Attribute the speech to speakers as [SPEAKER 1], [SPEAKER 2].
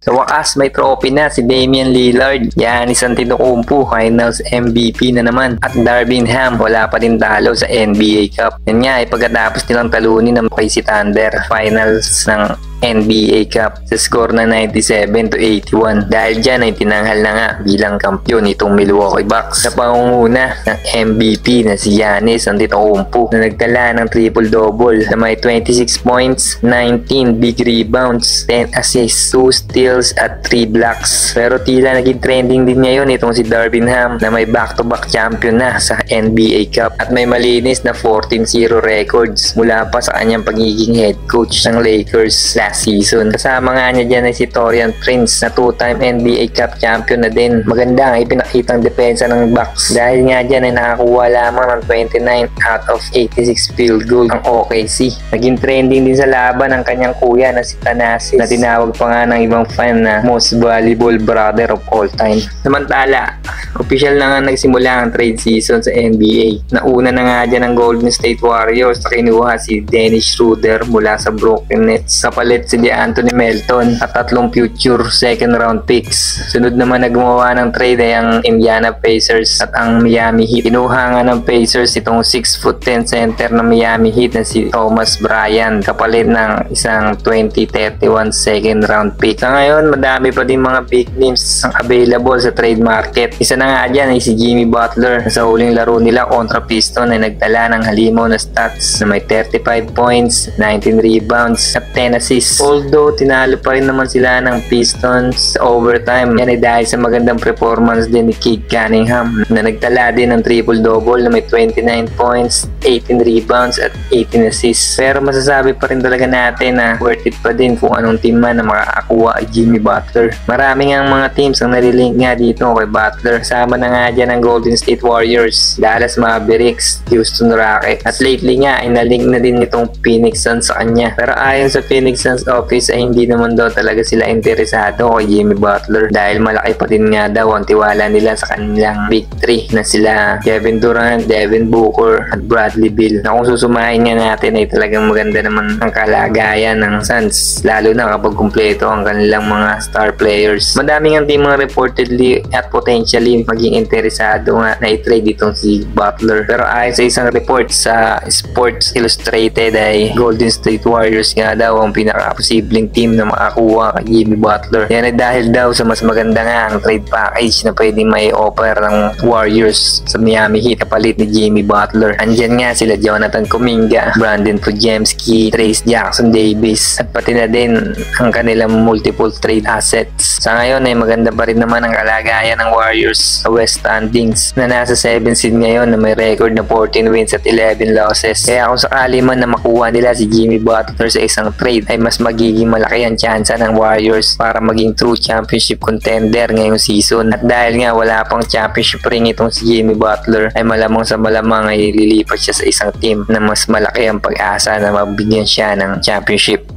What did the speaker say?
[SPEAKER 1] Sa wakas, may trophy na si Damian Lillard, Giannis Antetokounmpo, Finals MVP na naman, at Darvin Ham wala pa din talo sa NBA Cup. Yan nga ay pagkatapos nilang talunin ng KC Thunder Finals ng NBA Cup sa score na 97-81. Dahil dyan ay tinanghal na nga bilang kampyon itong Milwaukee Bucks sa pangunguna ng MVP na si Giannis Antetokounmpo na nagtala ng triple-double na may 26 points, 19 big rebounds, 10 assists, 2 steals at 3 blocks. Pero tila naging trending din ngayon itong si Darvin Ham na may back-to-back champion na sa NBA Cup at may malinis na 14-0 records mula pa sa kanyang pagiging head coach ng Lakers last season. Kasama nga niya dyan ay si Taurean Prince na 2-time NBA Cup champion na din. Maganda ang ipinakitang depensa ng Bucks dahil nga dyan ay nakakuha lamang ng 29 out of 86 field goal ang OKC. Naging trending din sa laban ang kanyang kuya na si Thanasis na tinawag pa nga ng ibang fan na most valuable brother of all time. Samantala, official na nga nagsimula ang trade season sa NBA. Nauna na nga dyan ang Golden State Warriors na kinuha si Dennis Schroeder mula sa Brooklyn Nets. Kapalit si Anthony Melton at 3 future second round picks. Sunod naman na gumawa ng trade ay ang Indiana Pacers at ang Miami Heat. Kinuha nga ng Pacers itong 6'10" center ng Miami Heat na si Thomas Bryant kapalit ng isang 2031 second round pick. Sa ngayon, madami pa din mga big names ang available sa trade market. Isa na nga dyan ay si Jimmy Butler na sa huling laro nila kontra Piston ay nagdala ng halimaw na stats na may 35 points, 19 rebounds at 10 assists. Although tinalo pa rin naman sila ng Pistons sa overtime, yan ay dahil sa magandang performance din ni Cade Cunningham na nagtala din ng triple-double na may 29 points, 18 rebounds at 18 assists. Pero masasabi pa rin talaga natin na worth it pa din kung anong team man na makakakuha ay Jimmy Butler. Marami nga mga teams ang nalilink nga dito kay Butler. Sama na nga dyan ang Golden State Warriors, Dallas Mavericks, Houston Rockets at lately nga ay nalink na din itong Phoenix Suns sa kanya. Pero ayon sa Phoenix Suns office ay hindi naman daw talaga sila interesado kay Jimmy Butler dahil malaki pa din nga daw ang tiwala nila sa kanilang big three na sila Kevin Durant, Devin Booker at Bradley Beal na kung susumahin nga natin ay talagang maganda naman ang kalagayan ng Suns lalo na kapag kumpleto ang kanilang mga star players. Madami nga team mga reportedly at potentially maging interesado nga na i-trade itong si Butler pero ayon sa isang report sa Sports Illustrated ay Golden State Warriors nga daw ang pinaka-posibleng team na makakuha kay Jimmy Butler. Yan ay dahil daw sa mas maganda nga ang trade package na pwedeng may offer ng Warriors sa Miami Heat kapalit ni Jimmy Butler. Andyan nga sila Jonathan Kuminga, Brandon Podziemski, Trayce Jackson-Davis at pati na din ang kanilang multiple trade assets. Sa ngayon ay maganda pa rin naman ang kalagayan ng Warriors sa West standings na nasa 7 seed ngayon na may record na 14 wins at 11 losses. Kaya kung sakali man na makuha nila si Jimmy Butler sa isang trade ay mas magiging malaki ang tsansa ng Warriors para maging true championship contender ngayong season. At dahil nga wala pang championship ring itong si Jimmy Butler ay malamang sa malamang ay lilipat siya sa isang team na mas malaki ang pag-asa na mabigyan siya ng championship.